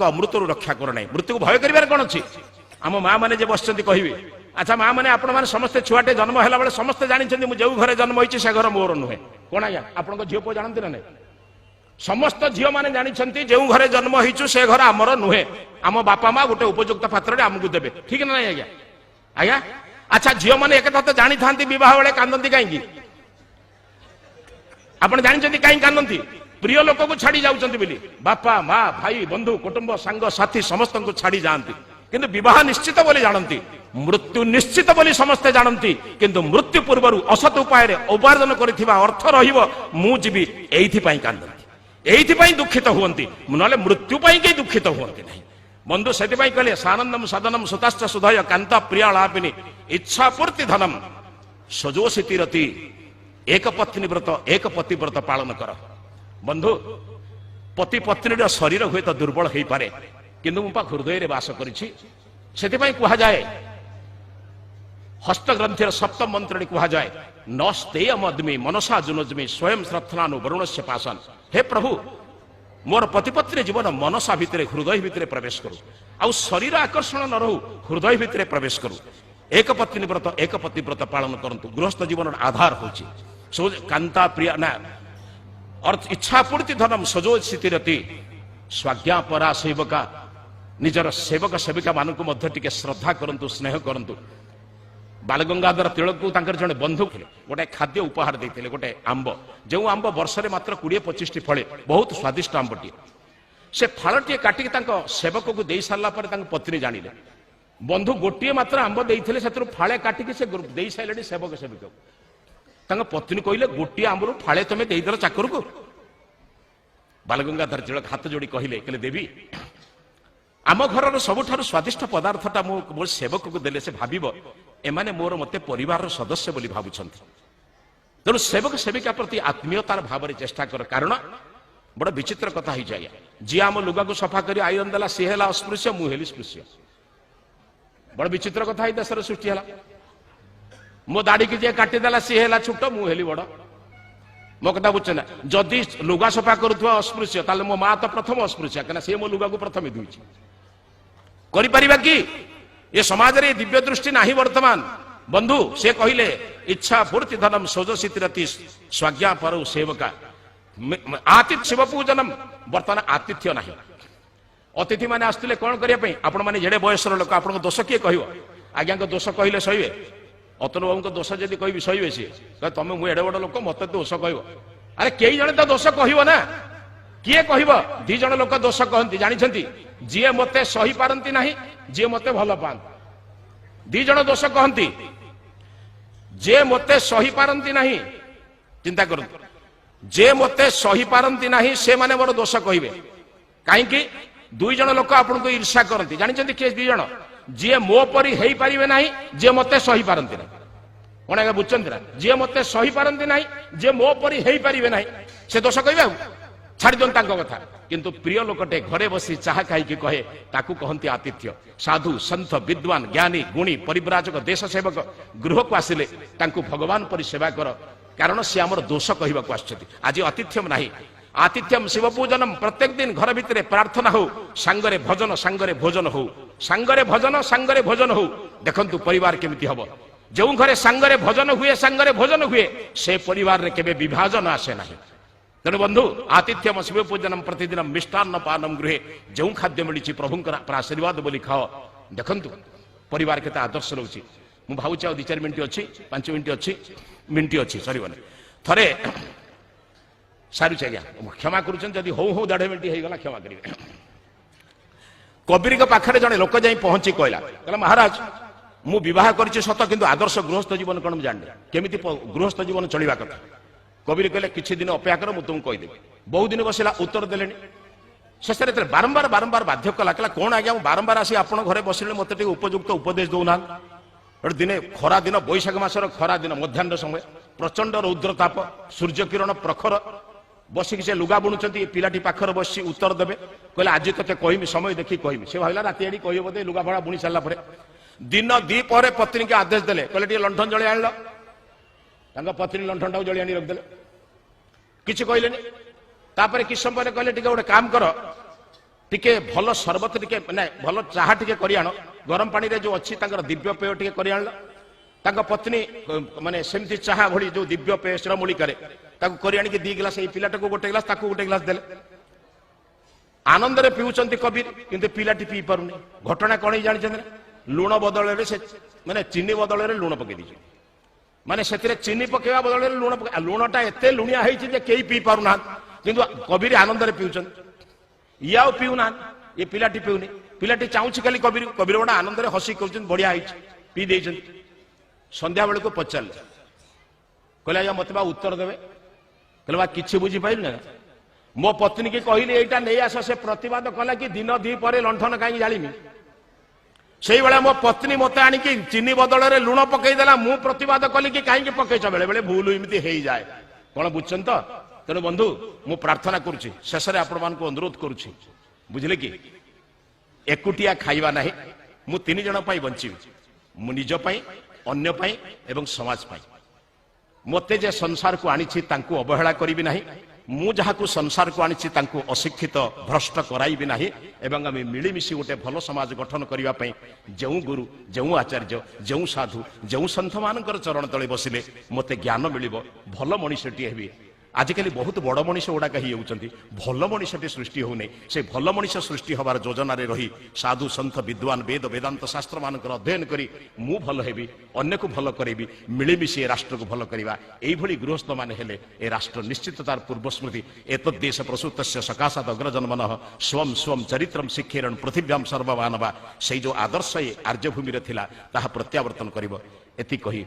अमृत रक्षा कर ना मृत्यु को भय कर कौन अच्छी आम माँ मैंने बस कहे अच्छा माँ मैंने आपण मैंने समस्ते छुआटे जन्म है बेले समस्ते जानते जो घरे जन्म होती से घर मोर नुहे कौन आज्ञा आपण झील पुआ जानते ना समस्त झील मैंने जानते जो घरे जन्म हो से घर आमर नुहे आम बापा माँ गोटे उपयुक्त पात्र आमको देवे ठीक ना आज्ञा आज्ञा अच्छा झील मैंने एक तो जानी था बहुत बेले कांदती कहीं आप जानते कहीं कांदती प्रिय लोक को छाड़ी जाऊँच बापा माँ भाई बंधु कुटुंब सांग साथी समस्त को छाड़ी जाती किंतु विवाह निश्चित बोली जानती मृत्यु निश्चित बोली समस्ते जानती किंतु मृत्यु पूर्व असत उपाय उपार्जन कर अर्थ रही एई कांदती दुखित हुंती ना मृत्यु कहीं दुखित हुंती नहीं बंधु से कहले सानंदम सदनम सुताश्च सुधय कांत प्रियालापिनी इच्छा पूर्ति धनम सजोषिति रति एक पत्नी व्रत एक पतिव्रत पालन कर बंधु पति पत्नी शरीर हुए तो दुर्बल हो पारे किंतु मो हृदय रे वास करिछि सेति कह जाए हस्तग्रंथि सप्तम मंत्र कह जाए नस्तेय मदमी मनसा जुनजमी स्वयं श्रद्धनानु वरुण से पासन हे प्रभु मोर पतिपत्नी जीवन मनसा भितर हृदय भितर प्रवेश करू आउ शरीर आकर्षण न रहू हृदय भितर प्रवेश करू एक पत्नी व्रत एक पतिव्रत पालन करंतु गृहस्थ जीवन आधार होची कांता प्रिया ना अर्थ इच्छा पूर्ति धनम सजो स्थितिरति स्वाज्ञा परा सेवका निजर सेवक सेविका मानक टिके श्रद्धा करंतु स्नेह करंतु बालगंगाधर तिलक को जड़े बंधु गोटे खाद्य उपहार देते गोटे आंब जो आंब वर्ष में मात्र 20-25 फले बहुत स्वादिष्ट आंबटी से फाड़े काटिक सेवक को दे सारा पत्नी जानिले बंधु गोटे मात्र आंब देते से फाड़े काटिक से दे सारे सेवक सेविका पत्नी कहले गोटे आंबर फाड़े तुम देदेल चाकर को बालगंगाधर तिलक हाथ जोड़ी कहले देवी आम घर सबुठ स्वादिष्ट पदार्थटा मो सेवक को देले से भाव एमाने मोर मते परिवार सदस्य बोली भावुछंत तेणु सेवक सेविका प्रति आत्मीयतार भाव चेष्टा कर कारण बड़ विचित्र कथा ही जाए जी आम लुगा को सफा कर आयरन देला सी है अस्पृश्य मु हेली स्पृश्य बड़ विचित्र कथा ही देश सृष्टि है मो दाढ़ी की जे काटिदेला सी है छोट मु हेली बड़ मो कथा बुझे ना जदि लुगा सफा करुवा अस्पृश्य ताले मो माँ तो प्रथम अस्पृश्य कहीं सी मो लुगा को प्रथम धुई करिपरिबा कि ये समाज रे दिव्य दृष्टि नाही वर्तमान बंधु से कहले इच्छा पूर्ति धनम सोजसितिरति स्वाज्ञा पर सेवका आतिथ्य शिव पूजनम वर्तमान आतिथ्य नाही अतिथि माने आसुले कौन करने आपण माने जेडे बयसर लोक आपण दोष किए कह आज्ञा दोष कहले सहीवे अतुल बाबू दोष जदि कह सहीवे सी तुम मुझे एडे बड़ लोक मत दोष कह अरे कई जन तो दोष कह ना किए कह दी जन लोक दोष कहती जानते जी मते सही पारती ना जी मते भल पाती दी जन दोष कहती जे मते सही पारती ना चिंता कर जे मते सही पारती ना से माने मोर दोष कहे कहीं दुई जन लोक आपन को ईर्षा करती जानते किए दी जन जी मो परी हो पारे ना जे मते सही पारती ना कौन आगे बुझे ना जी मते सही पारती ना जे मो परी हो पारे ना से दोष कह छाड़ी दियन कथा किंतु प्रिय लोकटे घरे बसी चाह खाई कहे ताकू कहती आतिथ्य साधु संत विद्वान ज्ञानी गुणी परिव्राजक देश सेवक गृह को आसिले तांकू भगवान परि सेवा कर कारण सी आमर दोष कहवाक आज आतिथ्यम नाही आतिथ्यम शिव पूजनम प्रत्येक दिन घर भितर प्रार्थना हो सांगरे भजन सांगरे भोजन हो सांगरे भोजन हो देखंतु परिवार केमिति हबो जो घरे सांगरे भजन हुए सांगरे भोजन हुए से परिवार रे केबे विभाजन आसे नाही तेणु बंधु आतिथ्यम शिव पूजनम प्रतिदिन मिष्टान्न पानम गृहे जो खाद्य मिली प्रभुंकर आशीर्वाद बोली खाओ देखंतु परिवार केते आदर्श रहुची मु भावुची 2-4 मिनिट अच्छी 5 मिनिट अच्छी मिनिट अच्छी सरीबने थरे सारुच आज्ञा क्षमा करुछन जदि हो 1.5 मिनिट हो गला क्षमा करिवे कबीर पाखरे जने लोक जाई पहुंची कहला महाराज मु विवाह करछि सत किंतु आदर्श गृहस्थ जीवन कोन जानने केमिति गृहस्थ जीवन चलिबा कथा कबीर कहले किछि दिन अपेक्षा कर मु तुमको कहिदेबी बहुत दिन बसिला उत्तर देलेनी शेष बारंबार बारंबार बाध्य कला कौन आज्ञा बारंबार आसी आपण घरे बसिले मते टिके उपयुक्त उपदेश दौना दिने खरा दिन बैशाख मासर खरा दिन मध्याह्न समय प्रचंड रौद्रताप सूर्य किरण प्रखर बसिक से लुगा बुणुचंती पिलाटी पाखर बसी उत्तर देबे कहले आज तते कहमी समय देखि कहमी से भाइला राति आडी कहियो बोधे लुगा भड़ा बुणी सारला परे दिन 2 परे पत्नी के आदेश देले कहले टिके लंठन जळे आनलो तांगा पत्नी लंठन टाउ जळे आनी रख देले किछि कहलेनी तापर कि समय कहले टिके गोटे काम कर टिके भल सरबत टिके माने भल चाहा टिके करि आनो गरम पानी रे जो अछि तांकर दिव्य पेय टिके करि आनलो तांका पत्नी माने सेमती चाहा भली जो दिव्य पेय श्रमूली करे ताको करि आनी के 2 गिलास ए पिलाटा को गोटे गिलास ताको गोटे गिलास देले आनंद रे पिउचंती कबीर किंतु पिलाटी पी पारुनी घटना कोन जानि छन लूण बदल रे से माने चीनी बदल रे लूण पके दिछ माने सेतिरे चीनी पकेवा बदल रे लूण पके लूणटा एते लुणिया हेछि जे केई पी पारुना किंतु कबीर आनंद रे पिउचंती याओ पिउना ये पिलाटी पिउनी पिलाटी चाहूछि खाली कबीर कबीर बड़ा आनंद रे हसी कहउछन बढ़िया हेछि पी देछन संध्या बेले को पचाल कहला या मत बा उत्तर देबे कहला किछि बुझी पाइल ना मो पत्नी की कहली एटा नै आस से प्रतिवाद कला कि दिन दी परे लंठन काई जालिमी सेई बेला मो पत्नी मते आनी कि चीनी बदल रे लूण पकई देला मु प्रतिवाद कली कि काई के पकईछ बेले बेले भूल इमिति हेई जाय कोन बुझछन त तेणु बंधु मु प्रार्थना करुछि शेषरे आपण मान को अनुरोध करुछि बुझले कि एकुटिया खाइबा नाही मु 3 जण पई बंची मु निज पई अन्य पई एवं समाज पई मते जे संसार को आनिछि तांको अवहेला करिबि नाही मु जहाकू संसार को आनिछि तांको अशिक्षित भ्रष्ट कराइबि नाही एवं आमे मिली मिसी गोटे भलो समाज गठन करिवा पई जेउ गुरु जेउ आचार्य जेउ साधु जेउ संत मानकर चरण तळे बसिले मते ज्ञान मिलिबो भलो मनुष्यटी हेबी आजिकली बहुत बड़ मनीष गुड़ाक ही भल मनीषटी सृष्टि होने से भल मनीष सृष्टि हबार योजन रही साधु सन्थ विद्वान वेद वेदांत शास्त्र मान अध्ययन करी मु भल हेबी अन्य को भल करेबी मिलमिशी राष्ट्र को भल करवा यही गृहस्थ मान हेले ए राष्ट्र निश्चित तार पूर्व स्मृति एतद्देश प्रसूत सकाशात अग्रजन्मन स्वम स्वम चरित्रम शिक्षेरण पृथिव्याम सर्वमानवा से जो आदर्श आर्यभूमि थिला ताहा प्रत्यावर्तन करिवो एति कही